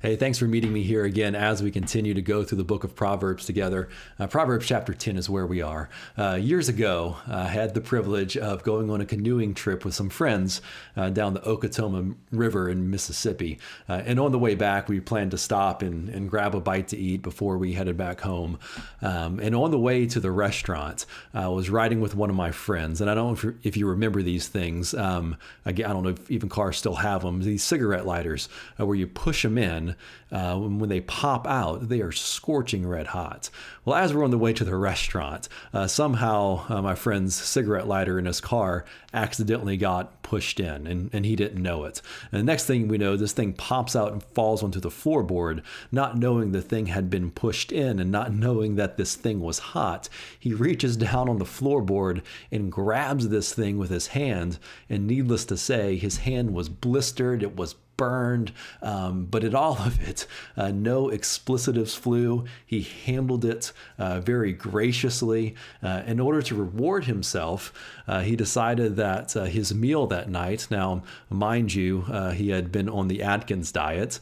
Hey, thanks for meeting me here again as we continue to go through the book of Proverbs together. Proverbs chapter 10 is where we are. Years ago, I had the privilege of going on a canoeing trip with some friends down the Okatoma River in Mississippi. And on the way back, we planned to stop and grab a bite to eat before we headed back home. And on the way to the restaurant, I was riding with one of my friends. And I don't know if you remember these things. Again, I don't know if even cars still have them. These cigarette lighters where you push them in. When they pop out, they are scorching red hot. Well, as we're on the way to the restaurant, somehow my friend's cigarette lighter in his car accidentally got pushed in, and he didn't know it. And the next thing we know, this thing pops out and falls onto the floorboard, not knowing the thing had been pushed in and not knowing that this thing was hot. He reaches down on the floorboard and grabs this thing with his hand, and needless to say, his hand was blistered, it was burned, but in all of it, no explicitives flew. He handled it very graciously. In order to reward himself, he decided that his meal that night, now, mind you, he had been on the Atkins diet,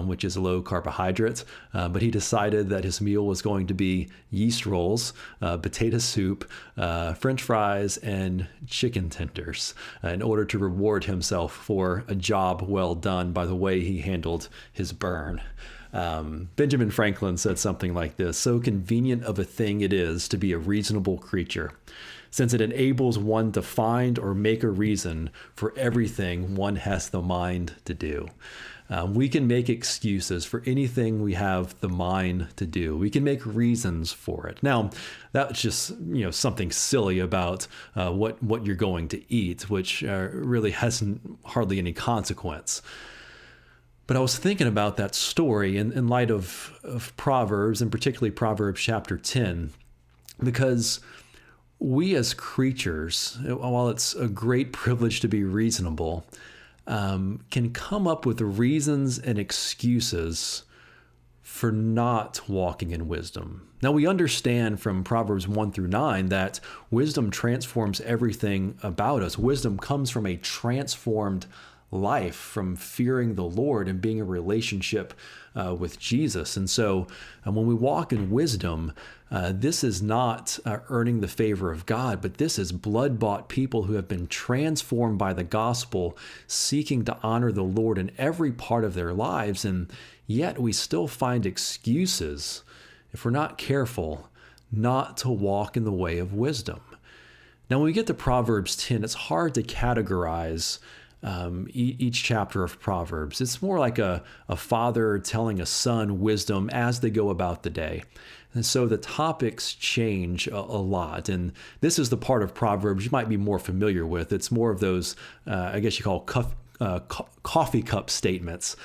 which is low carbohydrate, but he decided that his meal was going to be yeast rolls, potato soup, French fries, and chicken tenders in order to reward himself for a job well done by the way he handled his burn. Benjamin Franklin said something like this: "So convenient of a thing it is to be a reasonable creature, since it enables one to find or make a reason for everything one has the mind to do." We can make excuses for anything we have the mind to do. We can make reasons for it. Now, that's just something silly about what you're going to eat, which really hasn't hardly any consequence. But I was thinking about that story in light of Proverbs, and particularly Proverbs chapter 10, because we as creatures, while it's a great privilege to be reasonable, can come up with reasons and excuses for not walking in wisdom. Now, we understand from Proverbs 1 through 9 that wisdom transforms everything about us. Wisdom comes from a transformed life, from fearing the Lord and being in a relationship with Jesus. And so when we walk in wisdom, this is not earning the favor of God, but this is blood-bought people who have been transformed by the gospel, seeking to honor the Lord in every part of their lives. And yet we still find excuses, if we're not careful, not to walk in the way of wisdom. Now, when we get to Proverbs 10, it's hard to categorize each chapter of Proverbs. It's more like a father telling a son wisdom as they go about the day. And so the topics change a lot. And this is the part of Proverbs you might be more familiar with. It's more of those, I guess you call coffee cup statements,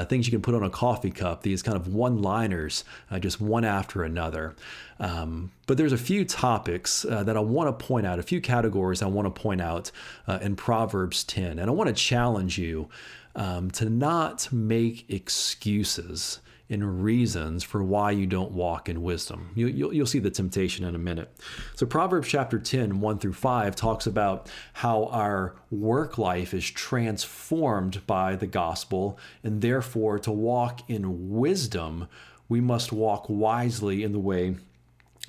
things you can put on a coffee cup, these kind of one-liners, just one after another. But there's a few topics that I want to point out, a few categories I want to point out in Proverbs 10. And I want to challenge you to not make excuses and reasons for why you don't walk in wisdom. You'll see the temptation in a minute. So Proverbs chapter 10, 1 through 5 talks about how our work life is transformed by the gospel, and therefore to walk in wisdom, we must walk wisely in the way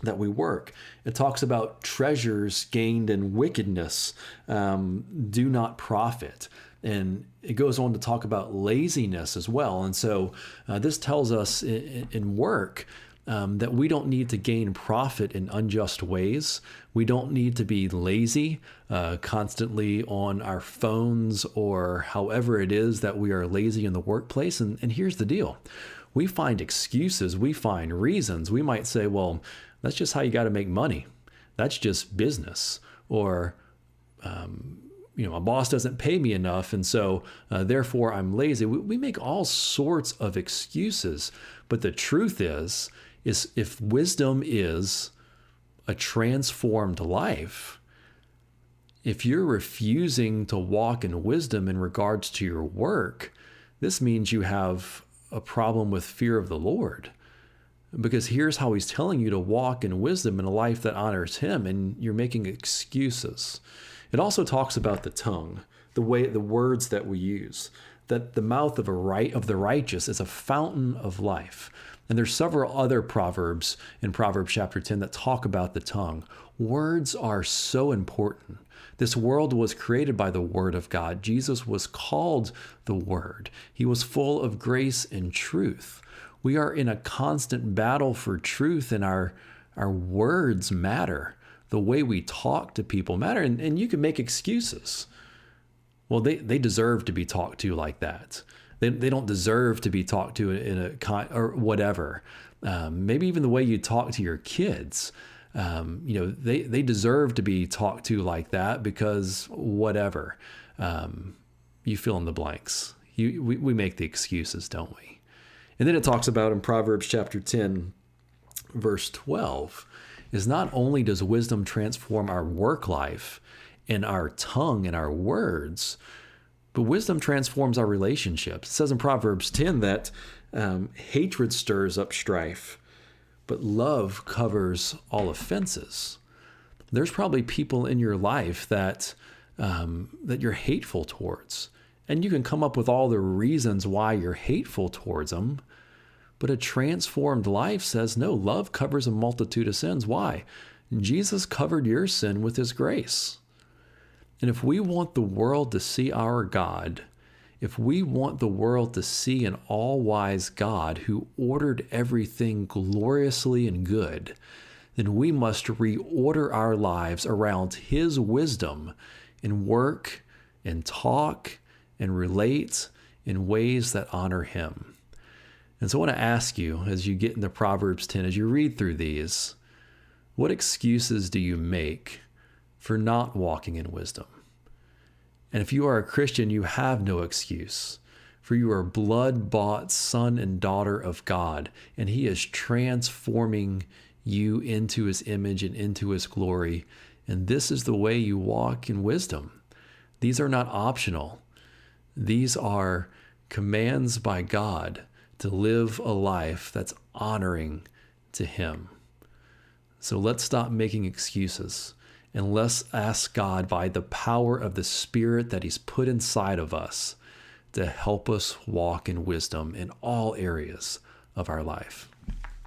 that we work. It talks about treasures gained in wickedness do not profit. And it goes on to talk about laziness as well. And so this tells us in work that we don't need to gain profit in unjust ways. We don't need to be lazy, constantly on our phones or however it is that we are lazy in the workplace. And here's the deal. We find excuses. We find reasons. We might say, well, that's just how you got to make money. That's just business. Or, my boss doesn't pay me enough, and so therefore I'm lazy. We make all sorts of excuses. But the truth is if wisdom is a transformed life, if you're refusing to walk in wisdom in regards to your work, this means you have a problem with fear of the Lord. Because here's how he's telling you to walk in wisdom in a life that honors him, and you're making excuses. It also talks about the tongue, the words that we use. that the mouth of the righteous is a fountain of life. And there's several other proverbs in Proverbs chapter 10 that talk about the tongue. Words are so important. This world was created by the Word of God. Jesus was called the Word. He was full of grace and truth. We are in a constant battle for truth, and our words matter. The way we talk to people matter. And you can make excuses. Well, they deserve to be talked to like that. They don't deserve to be talked to in or whatever. Maybe even the way you talk to your kids. They deserve to be talked to like that because whatever. You fill in the blanks. We make the excuses, don't we? And then it talks about in Proverbs chapter 10, verse 12, is not only does wisdom transform our work life and our tongue and our words, but wisdom transforms our relationships. It says in Proverbs 10 that hatred stirs up strife, but love covers all offenses. There's probably people in your life that you're hateful towards, and you can come up with all the reasons why you're hateful towards them. But a transformed life says, no, love covers a multitude of sins. Why? Jesus covered your sin with his grace. And if we want the world to see our God, if we want the world to see an all-wise God who ordered everything gloriously and good, then we must reorder our lives around his wisdom and work and talk and relate in ways that honor him. And so I want to ask you, as you get into Proverbs 10, as you read through these, what excuses do you make for not walking in wisdom? And if you are a Christian, you have no excuse, for you are blood-bought son and daughter of God, and he is transforming you into his image and into his glory. And this is the way you walk in wisdom. These are not optional. These are commands by God to live a life that's honoring to him. So let's stop making excuses, and let's ask God by the power of the Spirit that he's put inside of us to help us walk in wisdom in all areas of our life.